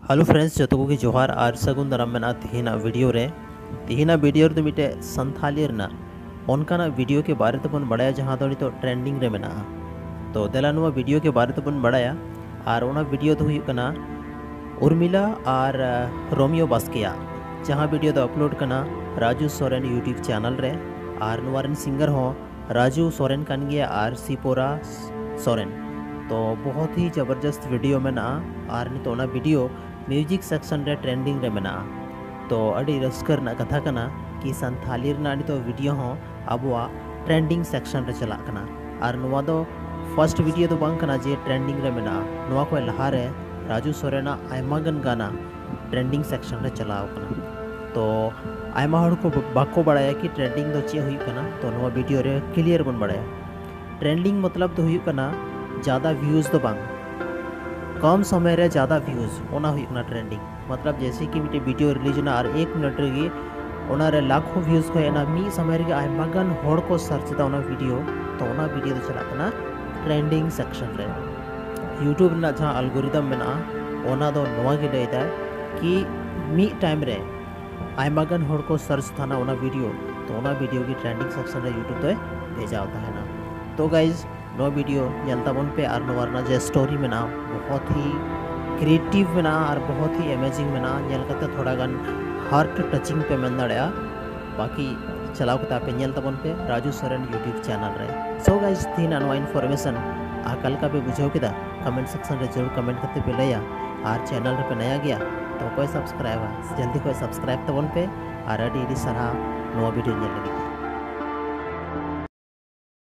Hello friends जो को जोहार और सगुन दाराम मेना तेहना वीडियो रे तेहना वीडियो रे मिटे संथाली रना उनका वीडियो के बारे तो बन बढ़ाया जहाँ तो नितो ट्रेंडिंग रे मेना तो देला नुआ वीडियो के बारे तो बन बढ़ाया और ओना वीडियो तो हुई कना उर्मिला और रोमियो बास्किया जहाँ वीडियो तो अपलोड कना राजू सोरेन यूट्यूब चैनल रे और नुआरन सिंगर हो राजू सोरेन कान गया और सिपोरा सोरेन तो बहुत ही ज़बरदस्त वीडियो मेना और नितोना वीडियो म्यूजिक सेक्शन रे ट्रेंडिंग रे मेना तो अड़ी रस्कर ना कथा कना कि संथाली रना नितो वीडियो हो अबुआ ट्रेंडिंग सेक्शन रे चला कना और नुआ दो फर्स्ट वीडियो तो बांग कना जे ट्रेंडिंग रे मेना नुआ को लहा रे राजू सोरेना आयमागन गाना ट्रेंडिंग सेक्शन रे चलाव कना तो आयमा हड़ को बाको बढ़ाया कि ट्रेंडिंग दो चे हुई कना तो नुआ वीडियो रे क्लियर बन बढ़ाया ट्रेंडिंग मतलब तो हुई कना ज़्यादा व्यूज़ तो बांग कम समय रे ज़्यादा व्यूज़ ओना हुई कना ट्रेंडिंग मतलब जैसे कि मिटे वीडियो रिलीज ना और 1 मिनट रे ओना रे लाखों व्यूज़ को एना मी समय रे आयमागन हड़ को सर्च दा ओना वीडियो तो ओना वीडियो तो चला कना ट्रेंडिंग सेक्शन रे यूट्यूब ना जहाँ एल्गोरिदम मेना ओना दो नवा के लेदा कि मी टाइम रे आयमागन हड़ को सर्च थाना ओना वीडियो तो ओना वीडियो की ट्रेंडिंग सेक्शन रे यूट्यूब तो भेजा होता है ना तो गाइज नो वीडियो जलताबन पे और नोरना जे स्टोरी में ना बहुत ही क्रिएटिव में ना और बहुत ही अमेजिंग में ना जलते थोड़ा गन हार्ट टचिंग पे मन दड़िया बाकी चलाओ कता पे जलताबन पे राजू सोरेन यूट्यूब चैनल रे सो गाइस तीन अनवा इन्फॉर्मेशन आकल का पे बुझाओ किदा कमेंट सेक्शन रे जरूर कमेंट करते पे लया और चैनल रे पे नया गया तो कोई सब्सक्राइब जल्दी कोई सब्सक्राइब तबन पे और अडी सराह नो वीडियो लगी।